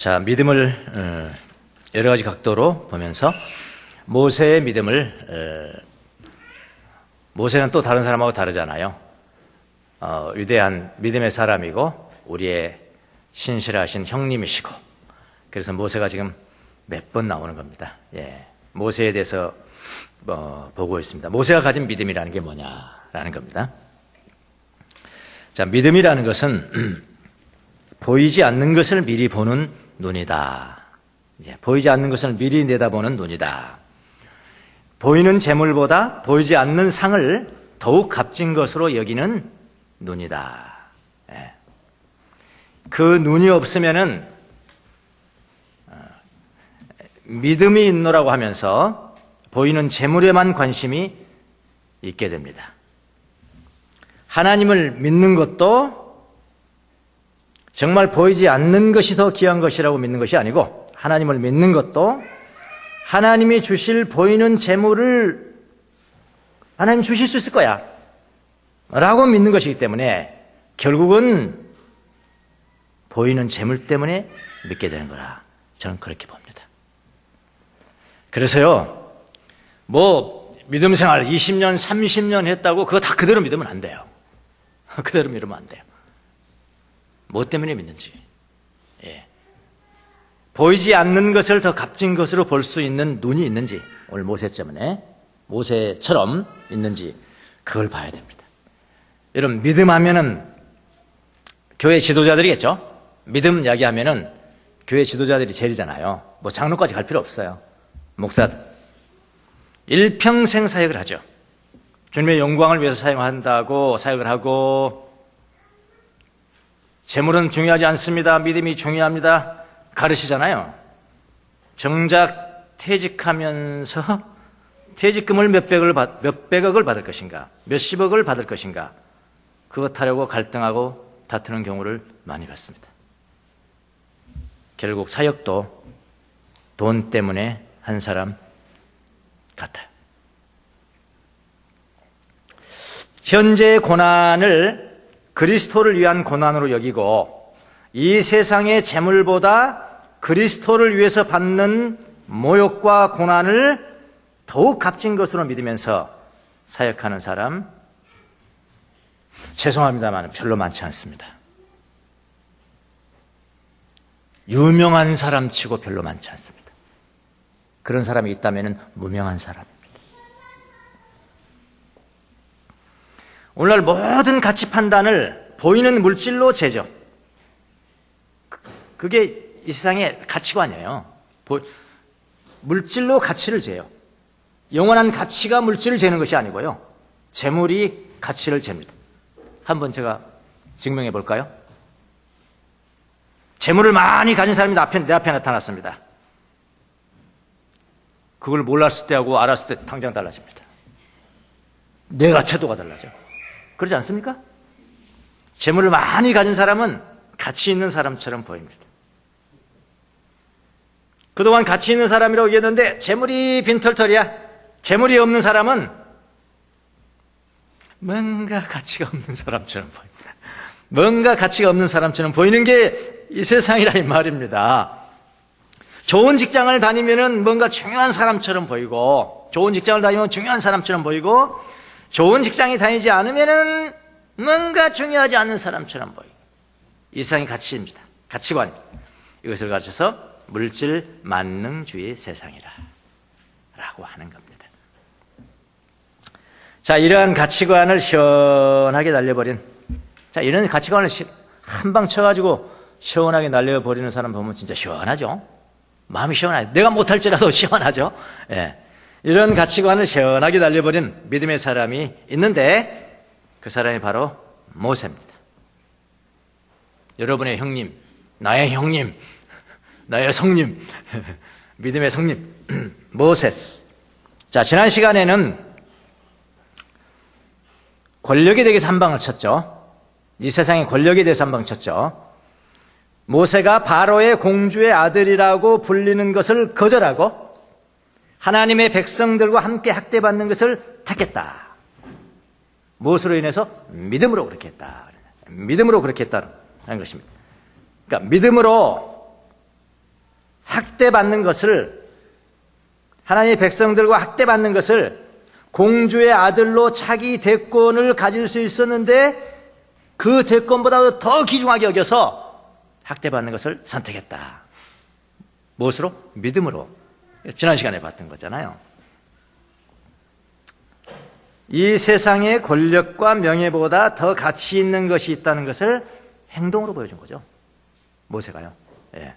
자, 믿음을 여러 가지 각도로 보면서 모세의 믿음을 모세는 또 다른 사람하고 다르잖아요. 위대한 믿음의 사람이고 우리의 신실하신 형님이시고, 그래서 모세가 지금 몇 번 나오는 겁니다. 예, 모세에 대해서 보고 있습니다. 모세가 가진 믿음이라는 게 뭐냐라는 겁니다. 자, 믿음이라는 것은 보이지 않는 것을 미리 보는 눈이다. 보이지 않는 것을 미리 내다보는 눈이다. 보이는 재물보다 보이지 않는 상을 더욱 값진 것으로 여기는 눈이다. 그 눈이 없으면은 믿음이 있노라고 하면서 보이는 재물에만 관심이 있게 됩니다. 하나님을 믿는 것도 정말 보이지 않는 것이 더 귀한 것이라고 믿는 것이 아니고, 하나님을 믿는 것도 하나님이 주실 보이는 재물을 하나님 주실 수 있을 거야 라고 믿는 것이기 때문에 결국은 보이는 재물 때문에 믿게 되는 거라 저는 그렇게 봅니다. 그래서요, 믿음 생활 20년, 30년 했다고 그거 다 그대로 믿으면 안 돼요. 그대로 믿으면 안 돼요. 뭐 때문에 믿는지. 보이지 않는 것을 더 값진 것으로 볼 수 있는 눈이 있는지, 오늘 모세처럼 있는지 그걸 봐야 됩니다. 여러분, 믿음하면은 교회 지도자들이겠죠? 믿음 이야기하면은 교회 지도자들이 제일이잖아요. 장로까지 갈 필요 없어요. 목사들 일평생 사역을 하죠. 주님의 영광을 위해서 사역을 하고, 재물은 중요하지 않습니다. 믿음이 중요합니다. 가르치잖아요. 정작 퇴직하면서 퇴직금을 몇백억을 받을 것인가, 몇십억을 받을 것인가, 그것 하려고 갈등하고 다투는 경우를 많이 봤습니다. 결국 사역도 돈 때문에 한 사람 같아요. 현재의 고난을 그리스도를 위한 고난으로 여기고, 이 세상의 재물보다 그리스도를 위해서 받는 모욕과 고난을 더욱 값진 것으로 믿으면서 사역하는 사람, 죄송합니다만 별로 많지 않습니다. 유명한 사람 치고 별로 많지 않습니다. 그런 사람이 있다면 무명한 사람입니다. 오늘날 모든 가치 판단을 보이는 물질로 재죠. 그게 이 세상의 가치관이에요. 물질로 가치를 재요. 영원한 가치가 물질을 재는 것이 아니고요, 재물이 가치를 잽니다. 한번 제가 증명해 볼까요? 재물을 많이 가진 사람이 내 앞에 나타났습니다. 그걸 몰랐을 때하고 알았을 때 당장 달라집니다. 내가 태도가 달라져. 그렇지 않습니까? 재물을 많이 가진 사람은 가치 있는 사람처럼 보입니다. 그동안 가치 있는 사람이라고 얘기했는데 재물이 빈털털이야. 재물이 없는 사람은 뭔가 가치가 없는 사람처럼 보입니다. 뭔가 가치가 없는 사람처럼 보이는 게 이 세상이라 이 말입니다. 좋은 직장을 다니면은 뭔가 중요한 사람처럼 보이고, 좋은 직장을 다니면 중요한 사람처럼 보이고, 좋은 직장에 다니지 않으면은 뭔가 중요하지 않은 사람처럼 보이고, 이 세상의 가치입니다. 가치관입니다. 이것을 가르쳐서 물질 만능주의 세상이라 라고 하는 겁니다. 자, 이러한 가치관을 시원하게 날려버린, 이런 가치관을 한방 쳐가지고 시원하게 날려버리는 사람 보면 진짜 시원하죠. 마음이 시원하죠. 내가 못할지라도 시원하죠. 이런 가치관을 시원하게 날려버린 믿음의 사람이 있는데, 그 사람이 바로 모세입니다. 여러분의 형님, 나의 형님, 나의 성님, 믿음의 성님, 모세스. 자, 지난 시간에는 권력에 대해서 한 방을 쳤죠. 이 세상의 권력에 대해서 한 방 쳤죠. 모세가 바로의 공주의 아들이라고 불리는 것을 거절하고 하나님의 백성들과 함께 학대받는 것을 택했다. 무엇으로 인해서? 믿음으로 그렇게 했다. 믿음으로 그렇게 했다는 것입니다. 그러니까 믿음으로 학대받는 것을, 하나님의 백성들과 학대받는 것을 공주의 아들로 자기 대권을 가질 수 있었는데 그 대권보다도 더 귀중하게 여겨서 학대받는 것을 선택했다. 무엇으로? 믿음으로. 지난 시간에 봤던 거잖아요. 이 세상의 권력과 명예보다 더 가치 있는 것이 있다는 것을 행동으로 보여준 거죠. 모세가요. 예.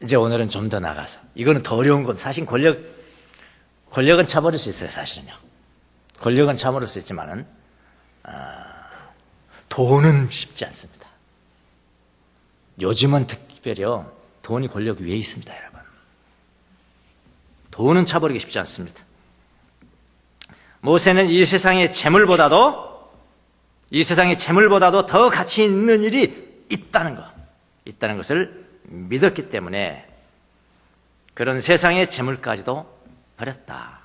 이제 오늘은 좀 더 나가서, 이거는 더 어려운 건 사실 권력은 참아줄 수 있어요. 사실은요. 권력은 참아줄 수 있지만은 돈은 쉽지 않습니다. 요즘은 특별히요, 돈이 권력 위에 있습니다, 여러분. 돈은 차버리기 쉽지 않습니다. 모세는 이 세상의 재물보다도 더 가치 있는 일이 있다는 것을 믿었기 때문에 그런 세상의 재물까지도 버렸다.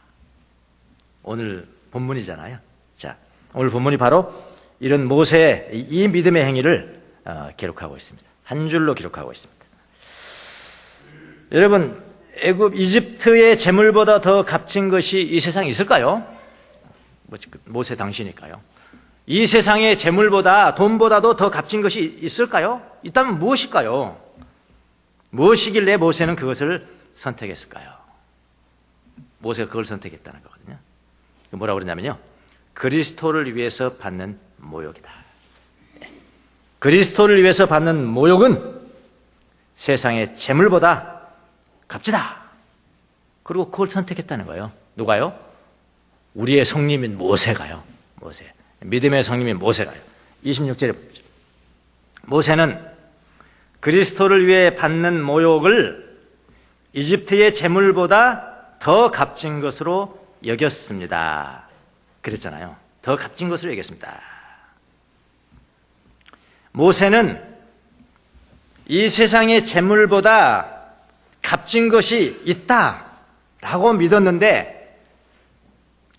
오늘 본문이잖아요. 자, 오늘 본문이 바로 이런 모세의 이 믿음의 행위를 기록하고 있습니다. 한 줄로 기록하고 있습니다. 여러분, 이집트의 재물보다 더 값진 것이 이 세상에 있을까요? 모세 당시니까요. 이 세상의 재물보다, 돈보다도 더 값진 것이 있을까요? 있다면 무엇일까요? 무엇이길래 모세는 그것을 선택했을까요? 모세가 그걸 선택했다는 거거든요. 뭐라고 그러냐면요, 그리스도를 위해서 받는 모욕이다. 그리스도를 위해서 받는 모욕은 세상의 재물보다 값지다. 그리고 그걸 선택했다는 거예요. 누가요? 우리의 성님인 모세가요. 모세. 믿음의 성님인 모세가요. 26절에 보죠. 모세는 그리스도를 위해 받는 모욕을 이집트의 재물보다 더 값진 것으로 여겼습니다. 그랬잖아요. 더 값진 것으로 여겼습니다. 모세는 이 세상의 재물보다 값진 것이 있다라고 믿었는데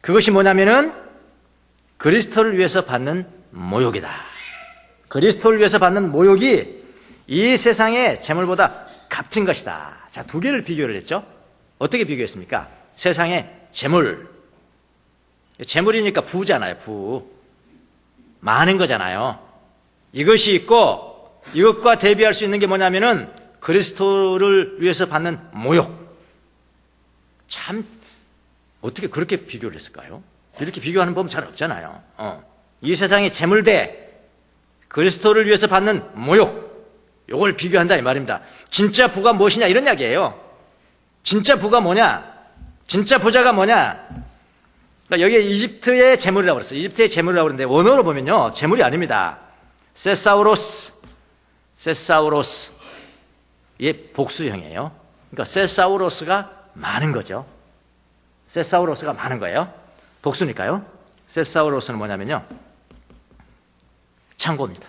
그것이 뭐냐면은 그리스도를 위해서 받는 모욕이다. 그리스도를 위해서 받는 모욕이 이 세상의 재물보다 값진 것이다. 자, 두 개를 비교를 했죠. 어떻게 비교했습니까? 세상의 재물. 재물이니까 부잖아요. 부. 많은 거잖아요. 이것이 있고 이것과 대비할 수 있는 게 뭐냐면은 그리스도를 위해서 받는 모욕. 참 어떻게 그렇게 비교를 했을까요? 이렇게 비교하는 법은 잘 없잖아요. 이 세상의 재물 대 그리스도를 위해서 받는 모욕. 이걸 비교한다 이 말입니다. 진짜 부가 무엇이냐 이런 이야기예요. 진짜 부가 뭐냐? 진짜 부자가 뭐냐? 그러니까 여기에 이집트의 재물이라고 그랬어요. 이집트의 재물이라고 그러는데 원어로 보면요, 재물이 아닙니다. 세사우로스. 이게 복수형이에요. 그러니까 세사우로스가 많은 거죠. 세사우로스가 많은 거예요. 복수니까요. 세사우로스는 뭐냐면요, 창고입니다.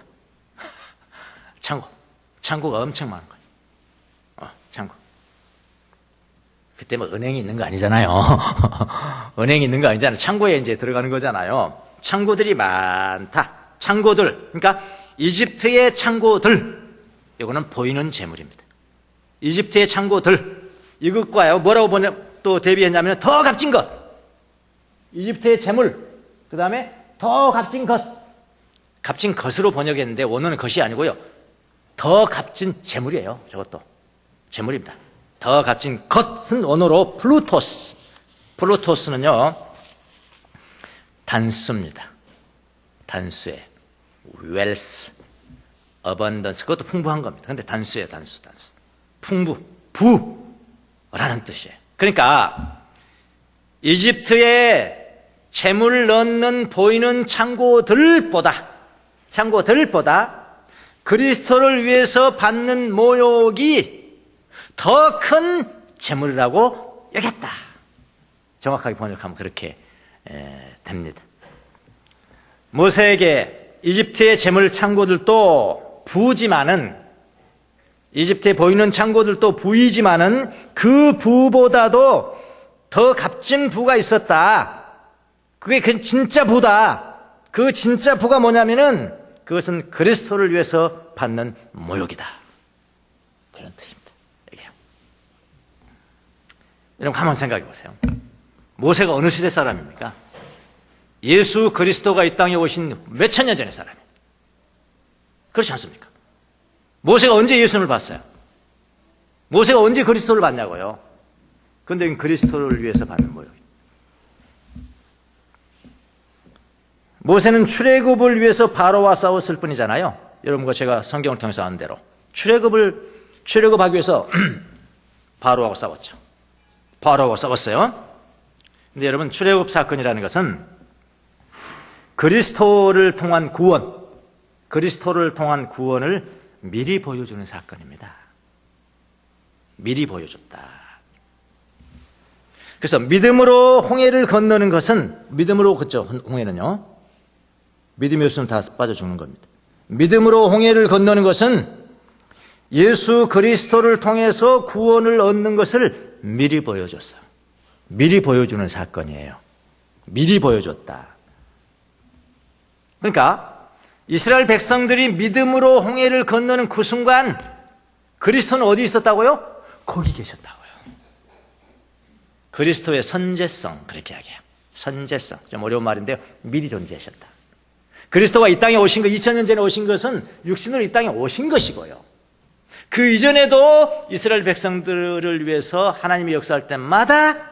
창고가 엄청 많은 거예요. 창고. 그때 뭐 은행이 있는 거 아니잖아요. 은행이 있는 거 아니잖아요. 창고에 이제 들어가는 거잖아요. 창고들이 많다. 창고들. 그러니까 이집트의 창고들. 이거는 보이는 재물입니다. 이집트의 창고들. 이것과요, 뭐라고 또 대비했냐면 더 값진 것. 이집트의 재물. 그 다음에 더 값진 것. 값진 것으로 번역했는데 원어는 것이 아니고요, 더 값진 재물이에요. 저것도 재물입니다. 더 값진 것은 원어로 플루토스. 플루토스는요, 단수입니다. 단수에 웰스, 어번던스, 그것도 풍부한 겁니다. 근데 단수예요. 단수. 풍부, 부라는 뜻이에요. 그러니까 이집트의 재물 넣는 보이는 창고들보다 그리스도를 위해서 받는 모욕이 더 큰 재물이라고 여겼다. 정확하게 번역하면 그렇게 됩니다. 모세에게 이집트의 재물 창고들도 부지만은, 이집트에 보이는 창고들도 부이지만은 그 부보다도 더 값진 부가 있었다. 그게 그 진짜 부다. 그 진짜 부가 뭐냐면은 그것은 그리스도를 위해서 받는 모욕이다. 그런 뜻입니다. 여러분 한번 생각해 보세요. 모세가 어느 시대 사람입니까? 예수 그리스도가 이 땅에 오신 몇천 년 전의 사람이에요. 그렇지 않습니까? 모세가 언제 예수님을 봤어요? 모세가 언제 그리스도를 봤냐고요? 그런데 그리스도를 위해서 받는 모욕. 모세는 출애굽을 위해서 바로와 싸웠을 뿐이잖아요. 여러분과 제가 성경을 통해서 아는 대로 출애굽하기 위해서 바로하고 싸웠죠. 바로하고 싸웠어요. 근데 여러분, 출애굽 사건이라는 것은 그리스도를 통한 구원을 미리 보여주는 사건입니다. 미리 보여줬다. 그래서 믿음으로 홍해를 건너는 것은, 믿음으로, 그렇죠, 홍해는요, 믿음이 없으면 다 빠져 죽는 겁니다. 믿음으로 홍해를 건너는 것은 예수 그리스도를 통해서 구원을 얻는 것을 미리 보여줬어요. 미리 보여주는 사건이에요. 미리 보여줬다. 그러니까 이스라엘 백성들이 믿음으로 홍해를 건너는 그 순간 그리스도는 어디 있었다고요? 거기 계셨다고요. 그리스도의 선제성, 그렇게 이야기해요. 선제성, 좀 어려운 말인데요, 미리 존재하셨다. 그리스도가 이 땅에 오신 것, 2000년 전에 오신 것은 육신으로 이 땅에 오신 것이고요, 그 이전에도 이스라엘 백성들을 위해서 하나님이 역사할 때마다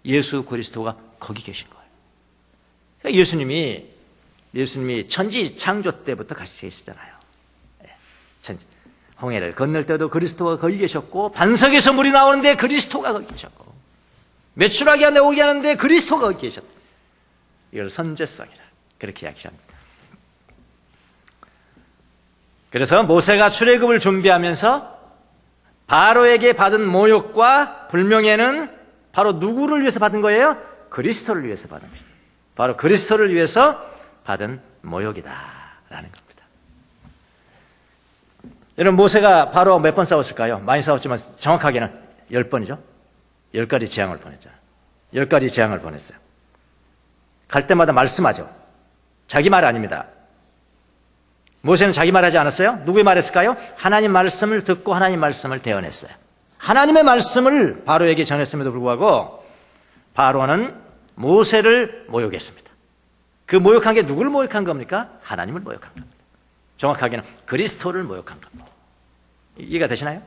예수 그리스도가 거기 계신 거예요. 그러니까 예수님이 천지 창조 때부터 같이 계시잖아요. 천지 홍해를 건널 때도 그리스도가 거기 계셨고, 반석에서 물이 나오는데 그리스도가 거기 계셨고, 메추라기 안에 오게 하는데 그리스도가 거기 계셨다. 이걸 선제성이라 그렇게 이야기합니다. 그래서 모세가 출애굽을 준비하면서 바로에게 받은 모욕과 불명예는 바로 누구를 위해서 받은 거예요? 그리스도를 위해서 받은 것이다. 바로 그리스도를 위해서 받은 모욕이다라는 겁니다. 여러분, 모세가 바로 몇 번 싸웠을까요? 많이 싸웠지만 정확하게는 10번이죠. 10가지 재앙을 보냈잖아요. 10가지 재앙을 보냈어요. 갈 때마다 말씀하죠. 자기 말 아닙니다. 모세는 자기 말 하지 않았어요? 누구의 말 했을까요? 하나님 말씀을 듣고 하나님 말씀을 대언했어요. 하나님의 말씀을 바로에게 전했음에도 불구하고 바로는 모세를 모욕했습니다. 그 모욕한 게 누구를 모욕한 겁니까? 하나님을 모욕한 겁니다. 정확하게는 그리스도를 모욕한 겁니다. 이해가 되시나요?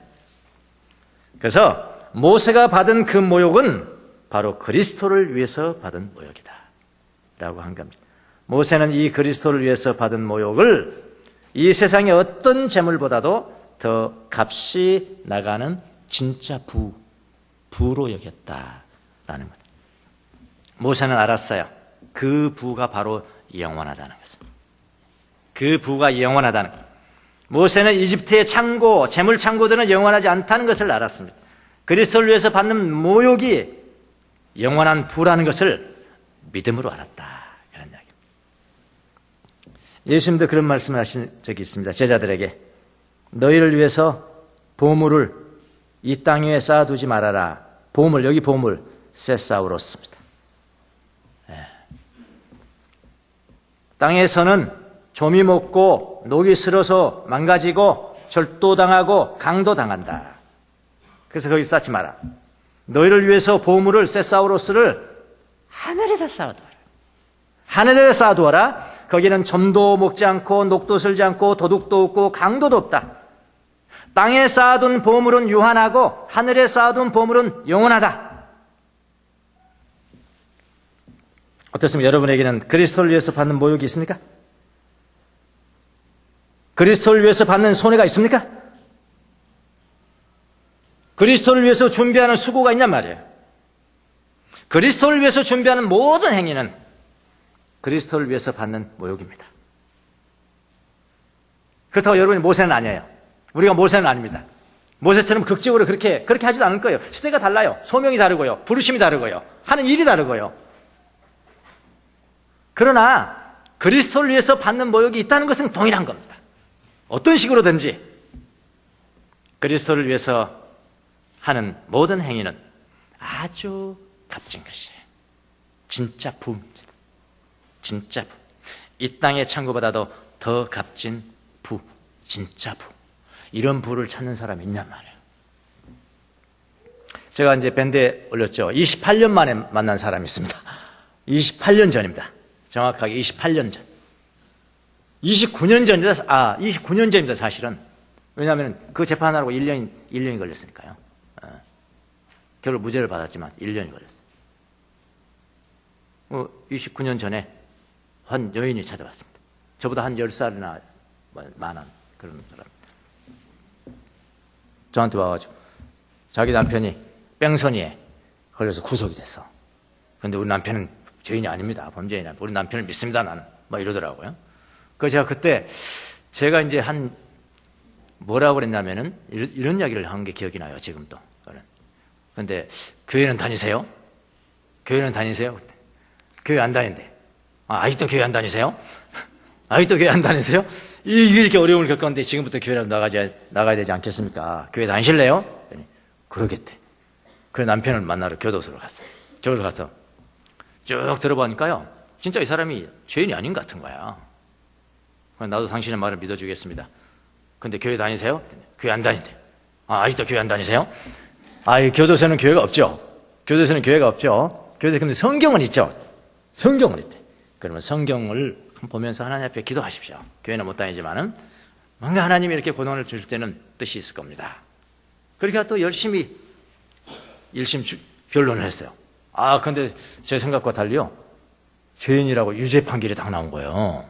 그래서 모세가 받은 그 모욕은 바로 그리스도를 위해서 받은 모욕이다 라고 한 겁니다. 모세는 이 그리스도를 위해서 받은 모욕을 이 세상의 어떤 재물보다도 더 값이 나가는 진짜 부로 여겼다라는 겁니다. 모세는 알았어요. 그 부가 바로 영원하다는 것을. 그 부가 영원하다는 것. 모세는 이집트의 창고, 재물 창고들은 영원하지 않다는 것을 알았습니다. 그리스도를 위해서 받는 모욕이 영원한 부라는 것을 믿음으로 알았다. 이런 이야기입니다. 예수님도 그런 말씀을 하신 적이 있습니다. 제자들에게 너희를 위해서 보물을 이 땅 위에 쌓아두지 말아라. 보물, 여기 보물 세사우로스입니다. 땅에서는 좀이 먹고 녹이 슬어서 망가지고 절도당하고 강도당한다. 그래서 거기 쌓지 마라. 너희를 위해서 보물을 세사우로스를 하늘에다 쌓아두어라. 하늘에다 쌓아두어라. 거기는 점도 먹지 않고 녹도 슬지 않고 도둑도 없고 강도도 없다. 땅에 쌓아둔 보물은 유한하고 하늘에 쌓아둔 보물은 영원하다. 어떻습니까? 여러분에게는 그리스도를 위해서 받는 모욕이 있습니까? 그리스도를 위해서 받는 손해가 있습니까? 그리스도를 위해서 준비하는 수고가 있냔 말이에요. 그리스도를 위해서 준비하는 모든 행위는 그리스도를 위해서 받는 모욕입니다. 그렇다고 여러분이 모세는 아니에요. 우리가 모세는 아닙니다. 모세처럼 극적으로 그렇게 하지도 않을 거예요. 시대가 달라요. 소명이 다르고요. 부르심이 다르고요. 하는 일이 다르고요. 그러나 그리스도를 위해서 받는 모욕이 있다는 것은 동일한 겁니다. 어떤 식으로든지 그리스도를 위해서 하는 모든 행위는 아주 값진 것이에요. 진짜 부입니다. 진짜 부. 이 땅의 창고보다도 더 값진 부. 진짜 부. 이런 부를 찾는 사람이 있냔 말이에요. 제가 이제 밴드에 올렸죠. 28년 만에 만난 사람이 있습니다. 28년 전입니다. 정확하게 28년 전. 29년 전입니다. 29년 전입니다, 사실은. 왜냐하면 그 재판하라고 1년이 걸렸으니까요. 결국 무죄를 받았지만 1년이 걸렸어요. 29년 전에 한 여인이 찾아왔습니다. 저보다 한 10살이나 많은 그런 사람. 저한테 와가지고 자기 남편이 뺑소니에 걸려서 구속이 됐어. 그런데 우리 남편은 죄인이 아닙니다. 범죄인이 아닙니다. 우리 남편을 믿습니다, 나는. 막 이러더라고요. 그래서 제가 그때 제가 이제 뭐라고 그랬냐면은 이런 이야기를 한 게 기억이 나요, 지금도. 그런데 교회는 다니세요? 교회는 다니세요? 교회 안 다닌대. 아직도 교회 안 다니세요? 아직도 교회 안 다니세요? 이렇게 어려움을 겪었는데 지금부터 교회라도 나가야 되지 않겠습니까? 교회 다니실래요? 그러겠대. 그래서 남편을 만나러 교도소로 갔어요. 교도소 가서 쭉 들어보니까요, 진짜 이 사람이 죄인이 아닌 것 같은 거야. 나도 당신의 말을 믿어주겠습니다. 근데 교회 다니세요? 교회 안 다닌대. 아직도 교회 안 다니세요? 교도소에는 교회가 없죠. 교도소에는 교회가 없죠. 교도소에 근데 성경은 있죠. 성경은 있대. 그러면 성경을 보면서 하나님 앞에 기도하십시오. 교회는 못 다니지만은 뭔가 하나님이 이렇게 고난을 줄 때는 뜻이 있을 겁니다. 그러니까 또 열심히 1심 변론을 했어요. 근데 제 생각과 달리요, 죄인이라고 유죄 판결이 딱 나온 거예요.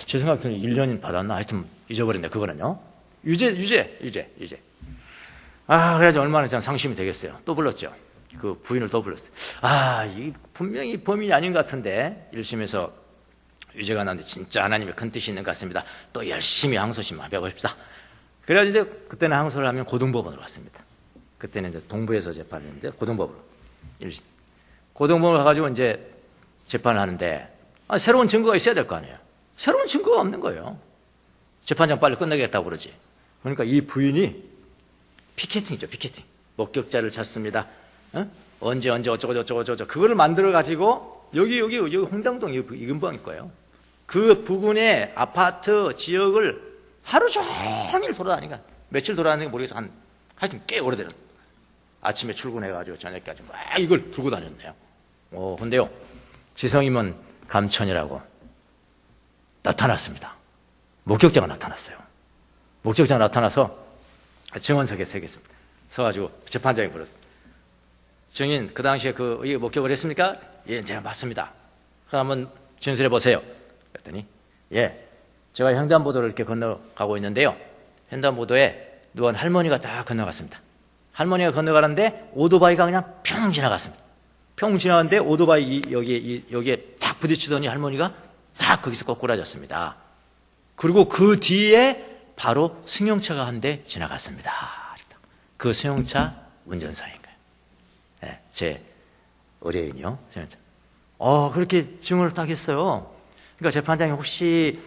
제 생각에는 1년 받았나? 하여튼 잊어버렸네, 그거는요. 유죄. 그래가지고 얼마나 전 상심이 되겠어요. 또 불렀죠. 그 부인을 또 불렀어요. 이 분명히 범인이 아닌 것 같은데 1심에서 유죄가 나는데 진짜 하나님의 큰 뜻이 있는 것 같습니다. 또 열심히 항소심 해보십시다. 그래가지고 이제 그때는 항소를 하면 고등법원으로 갔습니다. 그때는 이제 동부에서 재판을 했는데 고등법으로. 고등법원으로 가가지고 이제 재판을 하는데 새로운 증거가 있어야 될 거 아니에요. 새로운 증거가 없는 거예요. 재판장 빨리 끝내겠다고 그러지. 그러니까 이 부인이 피켓팅이죠, 피켓팅. 목격자를 찾습니다. 언제 어쩌고 그거를 만들어 가지고 여기 홍당동 이 근방일 거예요. 그 부근의 아파트 지역을 하루 종일 돌아다니까 며칠 돌아다니는 게 모르겠어. 하여튼 꽤 오래되는. 아침에 출근해가지고 저녁까지 막 이걸 들고 다녔네요. 근데요, 지성이면 감천이라고 나타났습니다. 목격자가 나타났어요. 목격자가 나타나서 증언석에 서겠습니다. 서가지고 재판장이 불렀습니다. 증인, 그 당시에 이 목격을 했습니까? 예, 제가 맞습니다. 한번 진술해 보세요. 그랬더니, 제가 횡단보도를 이렇게 건너가고 있는데요. 횡단보도에 누운 할머니가 딱 건너갔습니다. 할머니가 건너가는데 오토바이가 그냥 평 지나갔습니다. 평 지나갔는데 오토바이 여기에 딱 부딪히더니 할머니가 딱 거기서 꼬꾸라졌습니다. 그리고 그 뒤에 바로 승용차가 한 대 지나갔습니다. 그 승용차 운전사인 거예요. 제 의뢰인이요. 승용차. 그렇게 증언을 딱 했어요. 그러니까 재판장이 혹시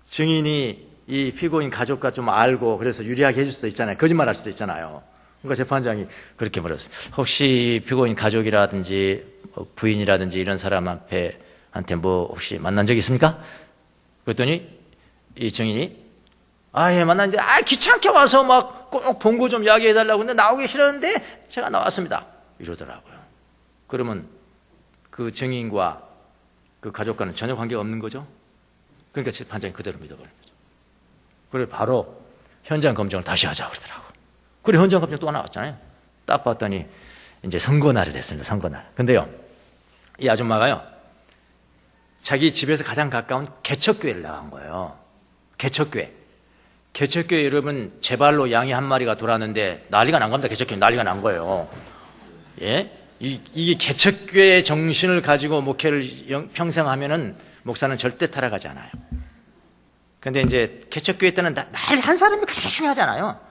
증인이 이 피고인 가족과 좀 알고 그래서 유리하게 해줄 수도 있잖아요. 거짓말 할 수도 있잖아요. 그러니까 재판장이 그렇게 물었어요. 혹시 피고인 가족이라든지 부인이라든지 이런 사람한테 뭐 혹시 만난 적 있습니까? 그랬더니 이 증인이 만났는데 귀찮게 와서 막 꼭 본고 좀 이야기해달라고 했는데 나오기 싫었는데 제가 나왔습니다. 이러더라고요. 그러면 그 증인과 그 가족과는 전혀 관계가 없는 거죠. 그러니까 재판장이 그대로 믿어버린 거죠. 그래 바로 현장 검증을 다시 하자고 그러더라고요. 그래 현장 검증 또 나왔잖아요. 딱 봤더니 이제 선거날이 됐습니다. 선거날. 근데요, 이 아줌마가요, 자기 집에서 가장 가까운 개척교회를 나간 거예요. 개척교회 여러분, 제 발로 양이 한 마리가 돌았는데 난리가 난 겁니다. 개척교회 난리가 난 거예요. 이게 개척교회의 정신을 가지고 목회를 평생 하면은 목사는 절대 타락하지 않아요. 근데 이제 개척교회 때는 날 한 사람이 그렇게 중요하잖아요.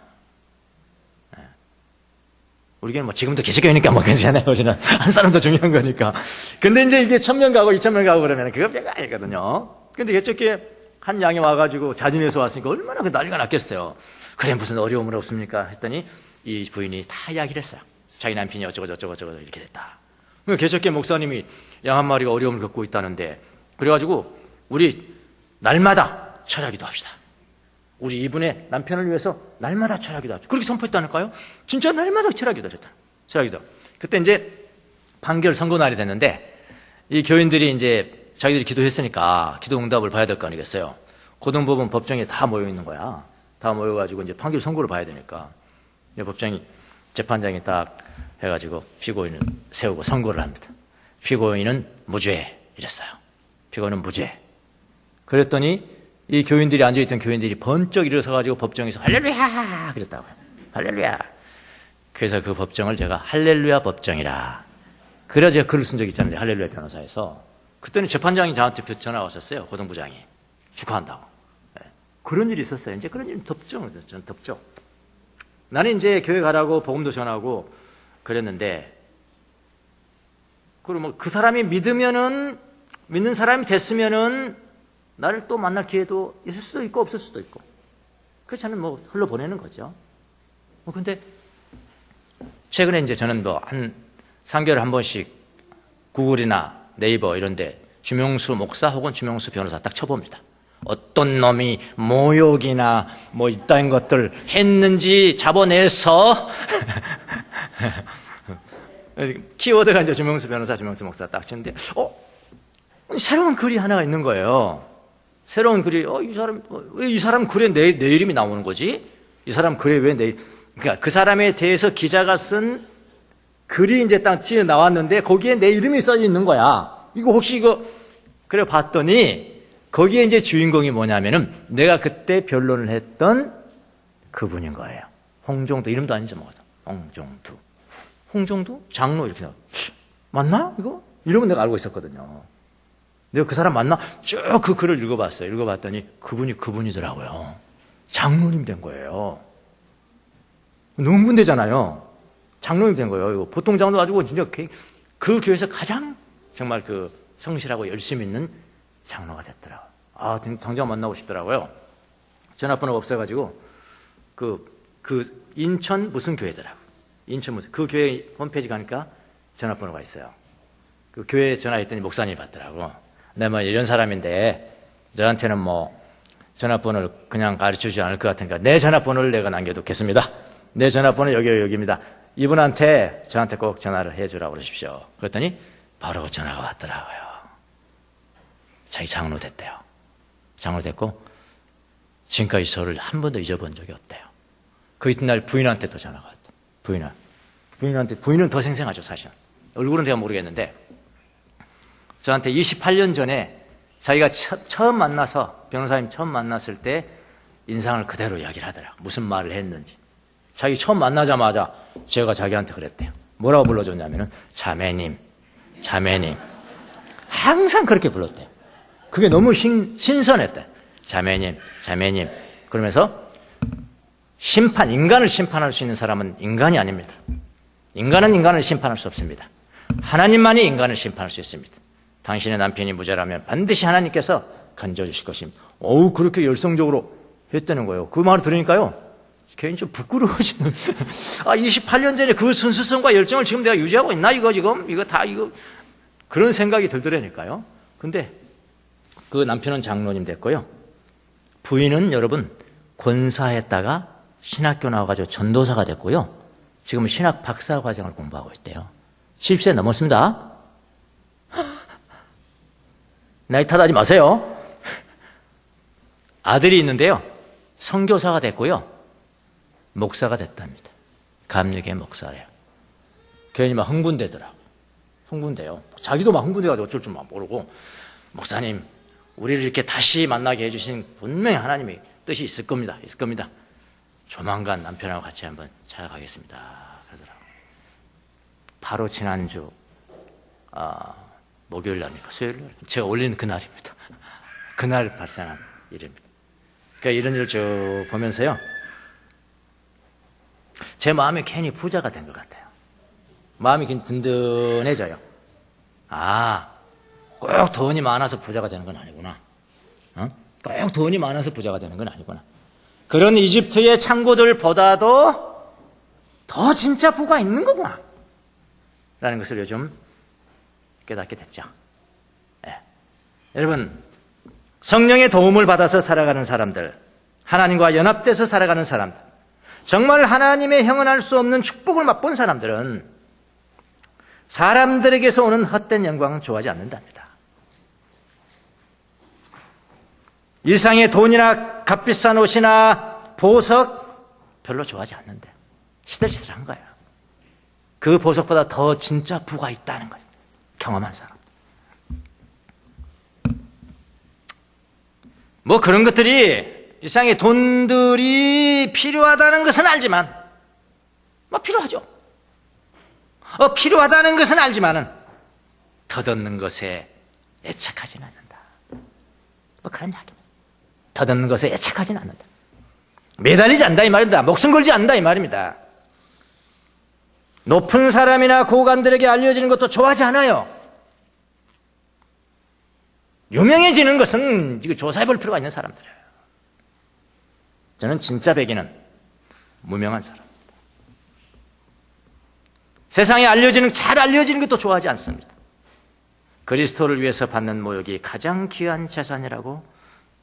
우리는 뭐 지금도 개척교회니까 뭐 괜찮아요. 우리는 한 사람도 중요한 거니까. 근데 이제 이게 1000명 가고 2000명 가고 그러면 그거 별거 아니거든요. 근데 개척교회 한 양이 와가지고 자진해서 왔으니까 얼마나 그 난리가 났겠어요. 그래 무슨 어려움은 없습니까? 했더니 이 부인이 다 이야기를 했어요. 자기 남편이 어쩌고 이렇게 됐다. 개척교회 목사님이 양 한 마리가 어려움을 겪고 있다는데, 그래가지고 우리 날마다 철야기도 합시다. 우리 이분의 남편을 위해서 날마다 철야기도 합시다. 그렇게 선포했다니까요. 진짜 날마다 철야기도 했다. 철야기도. 그때 이제 판결 선고 날이 됐는데 이 교인들이 이제 자기들이 기도했으니까 기도 응답을 봐야 될 거 아니겠어요. 고등법원 법정에 다 모여 있는 거야. 다 모여가지고 이제 판결 선고를 봐야 되니까 법정이 재판장이 딱 해가지고 피고인을 세우고 선고를 합니다. 피고인은 무죄 이랬어요. 피고인은 무죄. 그랬더니 이 교인들이 앉아있던 교인들이 번쩍 일어서가지고 법정에서 할렐루야 그랬다고요. 할렐루야. 그래서 그 법정을 제가 할렐루야 법정이라. 그래야 제가 글을 쓴 적 있잖아요. 할렐루야 변호사에서. 그때는 재판장이 저한테 전화가 왔었어요. 고등부장이. 축하한다고. 네. 그런 일이 있었어요. 이제 그런 일은 덥죠. 저는 덥죠. 나는 이제 교회 가라고 복음도 전하고 그랬는데, 그리고 뭐 그 사람이 믿으면은, 믿는 사람이 됐으면은 나를 또 만날 기회도 있을 수도 있고 없을 수도 있고. 그래서 저는 뭐 흘러보내는 거죠. 근데 최근에 이제 저는 뭐 한 3개월에 한 번씩 구글이나 네이버 이런 데 주명수 목사 혹은 주명수 변호사 딱 쳐봅니다. 어떤 놈이 모욕이나 뭐 이딴 것들 했는지 잡아내서 키워드가 이제 주명수 변호사, 주명수 목사 딱 치는데 새로운 글이 하나가 있는 거예요. 새로운 글이 왜 이 사람 글에 내 이름이 나오는 거지? 이 사람 글에 왜 그러니까 그 사람에 대해서 기자가 쓴 글이 이제 딱 나왔는데 거기에 내 이름이 써져 있는 거야. 이거 혹시 그래 봤더니 거기에 이제 주인공이 뭐냐면은 내가 그때 변론을 했던 그분인 거예요. 홍종두, 이름도 아니죠 뭐. 홍종두 장로 이렇게 나와. 맞나 이거? 이러면 내가 알고 있었거든요. 내가 그 사람 맞나? 쭉 그 글을 읽어봤어요. 읽어봤더니 그분이더라고요. 장로님 된 거예요. 농군대잖아요. 장로님 된 거예요. 이거 보통 장로 가지고 진짜 그 교회에서 가장 정말 그 성실하고 열심히 있는 장로가 됐더라고요. 아, 당장 만나고 싶더라고요. 전화번호가 없어가지고 그 인천 무슨 교회더라고요. 인천 무슨 그 교회 홈페이지 가니까 전화번호가 있어요. 그 교회에 전화했더니 목사님이 받더라고. 내가 뭐 이런 사람인데 저한테는 뭐 전화번호를 그냥 가르쳐주지 않을 것 같으니까 내 전화번호를 내가 남겨두겠습니다. 내 전화번호 여기입니다. 이분한테 저한테 꼭 전화를 해주라고 그러십시오. 그랬더니 바로 전화가 왔더라고요. 자기 장로 됐대요. 장로 됐고 지금까지 저를 한 번도 잊어본 적이 없대요. 그 이튿날 부인한테 또 전화가 왔대요. 부인은 더 생생하죠 사실은. 얼굴은 제가 모르겠는데 저한테 28년 전에 자기가 처음 만나서 변호사님 처음 만났을 때 인상을 그대로 이야기를 하더라고요. 무슨 말을 했는지. 자기 처음 만나자마자 제가 자기한테 그랬대요. 뭐라고 불러줬냐면은 자매님. 항상 그렇게 불렀대요. 그게 너무 신선했대요. 자매님. 그러면서 인간을 심판할 수 있는 사람은 인간이 아닙니다. 인간은 인간을 심판할 수 없습니다. 하나님만이 인간을 심판할 수 있습니다. 당신의 남편이 무죄라면 반드시 하나님께서 건져주실 것입니다. 그렇게 열성적으로 했다는 거예요. 그 말을 들으니까요. 괜히 좀 부끄러워지는. 28년 전에 그 순수성과 열정을 지금 내가 유지하고 있나, 이거 그런 생각이 들더라니까요. 근데 그 남편은 장로님 됐고요. 부인은 여러분, 권사했다가 신학교 나와가지고 전도사가 됐고요. 지금은 신학 박사 과정을 공부하고 있대요. 70세 넘었습니다. 나이 탓하지 마세요. 아들이 있는데요. 선교사가 됐고요. 목사가 됐답니다. 감리교회 목사래요. 괜히 막 흥분되더라고요. 흥분돼요. 자기도 막 흥분돼가지고 어쩔 줄 모르고 목사님 우리를 이렇게 다시 만나게 해주신 분명히 하나님의 뜻이 있을 겁니다. 조만간 남편하고 같이 한번 찾아가겠습니다. 그러더라고요. 바로 지난주 목요일 날입니까? 수요일 날? 제가 올린 그날입니다. 그날 발생한 일입니다. 그러니까 이런 일을 쭉 보면서요. 제 마음이 괜히 부자가 된 것 같아요. 마음이 괜히 든든해져요. 꼭 돈이 많아서 부자가 되는 건 아니구나. 꼭 돈이 많아서 부자가 되는 건 아니구나. 그런 이집트의 창고들보다도 더 진짜 부가 있는 거구나. 라는 것을 요즘 깨닫게 됐죠. 네. 여러분, 성령의 도움을 받아서 살아가는 사람들, 하나님과 연합돼서 살아가는 사람들, 정말 하나님의 형언할 수 없는 축복을 맛본 사람들은 사람들에게서 오는 헛된 영광은 좋아하지 않는답니다. 일상의 돈이나 값비싼 옷이나 보석 별로 좋아하지 않는데 시들시들한 거예요. 그 보석보다 더 진짜 부가 있다는 거예요. 경험한 사람. 뭐 그런 것들이 일상의 돈들이 필요하다는 것은 알지만 뭐 필요하죠. 필요하다는 것은 알지만은 덧없는 것에 애착하지는 않는다. 뭐 그런 이야기입니다. 덧없는 것에 애착하지는 않는다. 매달리지 않는다 이 말입니다. 목숨 걸지 않는다 이 말입니다. 높은 사람이나 고관들에게 알려지는 것도 좋아하지 않아요. 유명해지는 것은 이거 조사해 볼 필요가 있는 사람들이에요. 저는 진짜 백인은 무명한 사람입니다. 세상에 잘 알려지는 것도 좋아하지 않습니다. 그리스도를 위해서 받는 모욕이 가장 귀한 재산이라고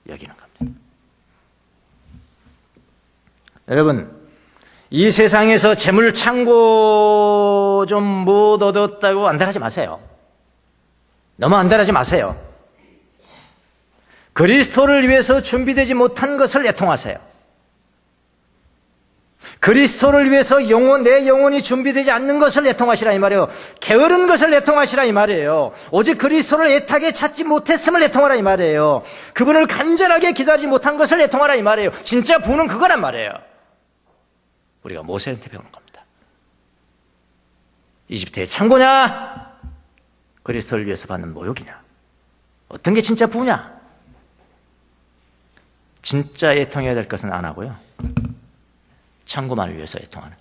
여기는 겁니다. 여러분, 이 세상에서 재물 창고 좀 못 얻었다고 안달하지 마세요. 너무 안달하지 마세요. 그리스도를 위해서 준비되지 못한 것을 애통하세요. 그리스도를 위해서 내 영혼이 준비되지 않는 것을 애통하시라 이 말이에요. 게으른 것을 애통하시라 이 말이에요. 오직 그리스도를 애타게 찾지 못했음을 애통하라 이 말이에요. 그분을 간절하게 기다리지 못한 것을 애통하라 이 말이에요. 진짜 부는 그거란 말이에요. 우리가 모세한테 배우는 겁니다. 이집트의 창고냐? 그리스도를 위해서 받는 모욕이냐? 어떤 게 진짜 부냐? 진짜 애통해야 될 것은 안 하고요. 창고만을 위해서 애통하는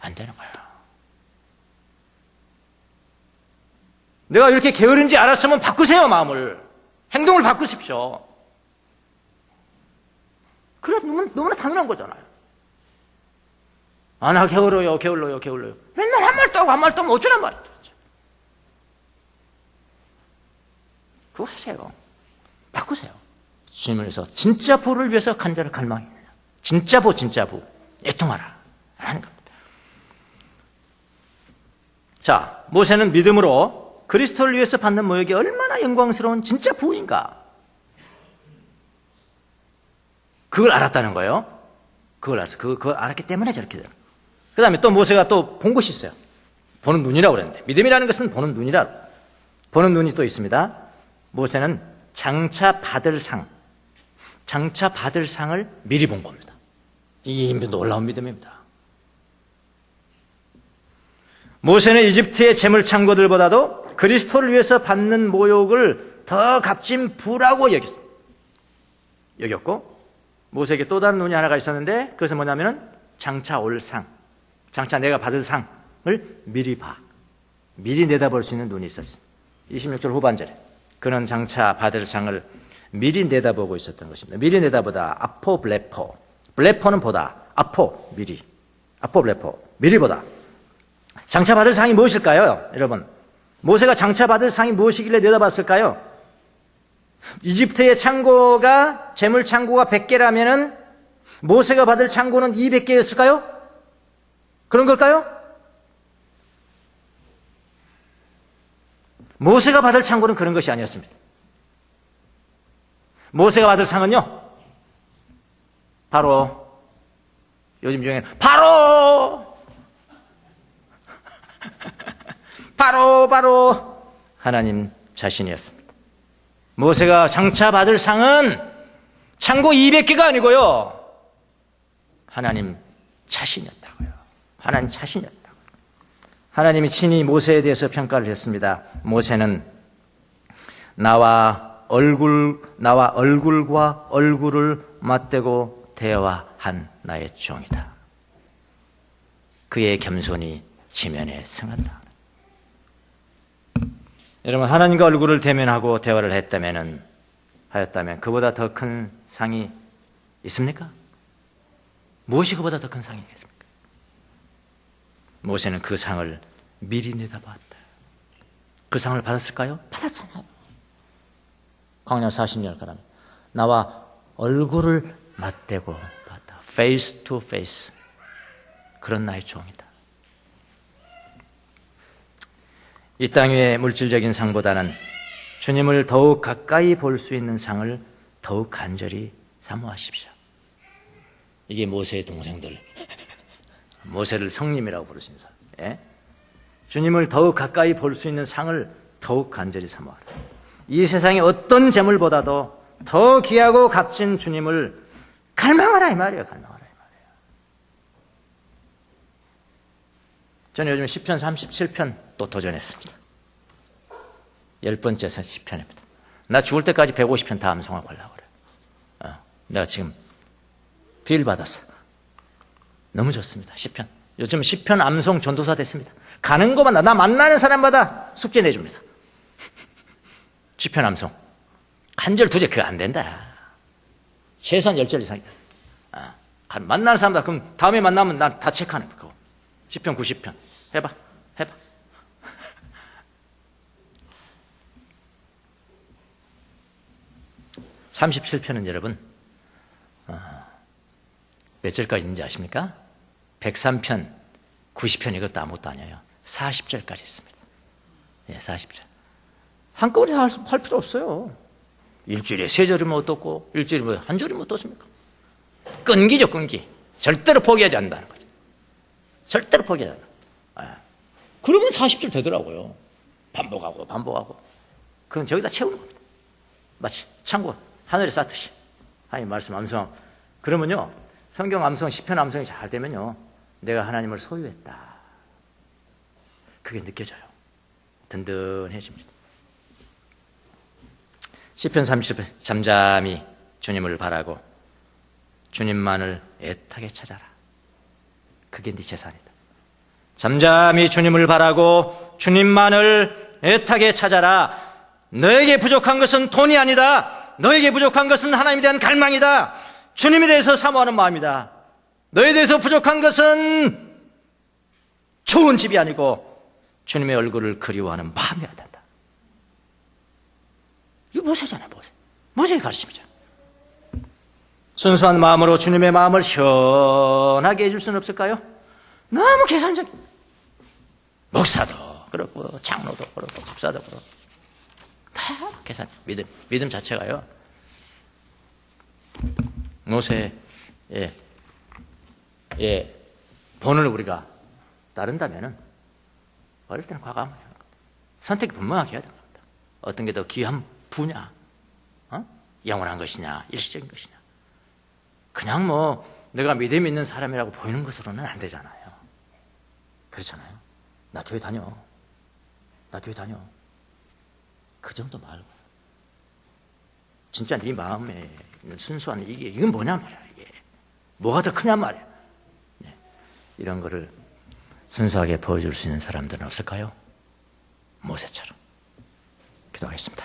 안 되는 거예요. 내가 이렇게 게으른지 알았으면 바꾸세요. 마음을. 행동을 바꾸십시오. 그래 너무나 당연한 거잖아요. 나 게을러요. 맨날 한 말도 하고 한 말도 하면 어쩌란 말이야. 그거 하세요. 바꾸세요. 주님을 위해서 진짜 부를 위해서 간절한 갈망이 있느냐. 진짜 부 애통하라 하는 겁니다. 자, 모세는 믿음으로 그리스도를 위해서 받는 모욕이 얼마나 영광스러운 진짜 부인가 그걸 알았다는 거예요. 그걸 알았어요. 그걸 알았기 때문에 저렇게 돼요. 그 다음에 또 모세가 또 본 것이 있어요. 보는 눈이라고 그랬는데 믿음이라는 것은 보는 눈이라고. 보는 눈이 또 있습니다. 모세는 장차 받을 상을 미리 본 겁니다. 이 놀라운 믿음입니다. 모세는 이집트의 재물 창고들보다도 그리스도를 위해서 받는 모욕을 더 값진 부라고 여겼고, 모세에게 또 다른 눈이 하나가 있었는데 그것은 뭐냐면은 장차 올 상, 장차 내가 받을 상을 미리 내다볼 수 있는 눈이 있었습니다. 26절 후반절에 그는 장차 받을 상을 미리 내다보고 있었던 것입니다. 미리 내다보다 아포 블레포, 블레포는 보다, 아포 미리, 아포 블레포 미리 보다. 장차 받을 상이 무엇일까요? 여러분, 모세가 장차 받을 상이 무엇이길래 내다봤을까요? 이집트의 창고가 재물 창고가 100개라면은 모세가 받을 창고는 200개였을까요? 그런 걸까요? 모세가 받을 창고는 그런 것이 아니었습니다. 모세가 받을 상은요, 바로 요즘 중에는 바로 하나님 자신이었습니다. 모세가 장차 받을 상은 창고 200개가 아니고요, 하나님 자신이었다고요. 하나님 자신이었다고요. 하나님이 친히 모세에 대해서 평가를 했습니다. 모세는 나와 얼굴과 얼굴을 맞대고 대화한 나의 종이다. 그의 겸손이 지면에 승한다. 여러분, 하나님과 얼굴을 대면하고 대화를 하였다면 그보다 더 큰 상이 있습니까? 무엇이 그보다 더 큰 상이 있겠습니까? 모세는 그 상을 미리 내다봤다. 그 상을 받았을까요? 받았잖아요. 광야 40년 가면 나와 얼굴을 맞대고 봤다. Face to face. 그런 나의 종이다. 이 땅 위의 물질적인 상보다는 주님을 더욱 가까이 볼 수 있는 상을 더욱 간절히 사모하십시오. 이게 모세의 동생들, 모세를 성님이라고 부르신 사람. 예? 주님을 더욱 가까이 볼 수 있는 상을 더욱 간절히 사모하라. 이 세상의 어떤 재물보다도 더 귀하고 값진 주님을 갈망하라 이 말이에요. 갈망하라 이 말이에요. 저는 요즘 시편 37편 또 도전했습니다. 10번째 시편입니다. 나 죽을 때까지 150편 다 암송하고 하려고 그래요. 내가 지금 비를 받았어. 너무 좋습니다. 시편. 요즘 시편 암송 전도사 됐습니다. 가는 곳마다 나 만나는 사람마다 숙제 내줍니다. 시편 암송. 한 절, 두 절, 그거 안 된다. 최소한 10절 이상이다. 만나는 사람마다, 그럼 다음에 만나면 나 다 체크하는 거. 시편 90편. 해봐. 37편은 여러분, 몇 절까지 있는지 아십니까? 103편, 90편 이것도 아무것도 아니에요. 40절까지 있습니다. 예, 40절. 한꺼번에 다 할 필요 없어요. 일주일에 3절이면 어떻고, 일주일에 뭐 한 절이면 어떻습니까? 끈기죠, 끈기. 절대로 포기하지 않는다는 거죠. 절대로 포기하지 않는다. 그러면 40절 되더라고요. 반복하고. 그건 저기다 채우는 겁니다. 마치 창고 하늘에 쌓듯이. 하나님 말씀 암송. 그러면요, 성경 암송, 시편 암송이 잘 되면요, 내가 하나님을 소유했다. 그게 느껴져요. 든든해집니다. 시편 30편, 잠잠히 주님을 바라고 주님만을 애타게 찾아라. 그게 네 재산이다. 잠잠히 주님을 바라고 주님만을 애타게 찾아라. 너에게 부족한 것은 돈이 아니다. 너에게 부족한 것은 하나님에 대한 갈망이다. 주님에 대해서 사모하는 마음이다. 너에 대해서 부족한 것은 좋은 집이 아니고 주님의 얼굴을 그리워하는 마음이어야 된다. 이거 모세잖아요. 모세의 가르침이죠. 순수한 마음으로 주님의 마음을 시원하게 해줄 수는 없을까요? 너무 계산적인. 목사도 그렇고 장로도 그렇고 집사도 그렇고 다 계산. 믿음 자체가요. 모세의 본을 우리가 따른다면은 어릴 때는 과감하게 하는 겁니다. 선택이 분명하게 해야 되는 겁니다. 어떤 게 더 귀한 부냐, 영원한 것이냐, 일시적인 것이냐. 그냥 뭐 내가 믿음 있는 사람이라고 보이는 것으로는 안 되잖아요. 그렇잖아요. 나 교회 다녀. 그 정도 말고 진짜 네 마음에 있는 순수한 이건 뭐냐 말이야. 이게 뭐가 더 크냐 말이야. 네. 이런 거를 순수하게 보여줄 수 있는 사람들은 없을까요? 모세처럼. 기도하겠습니다.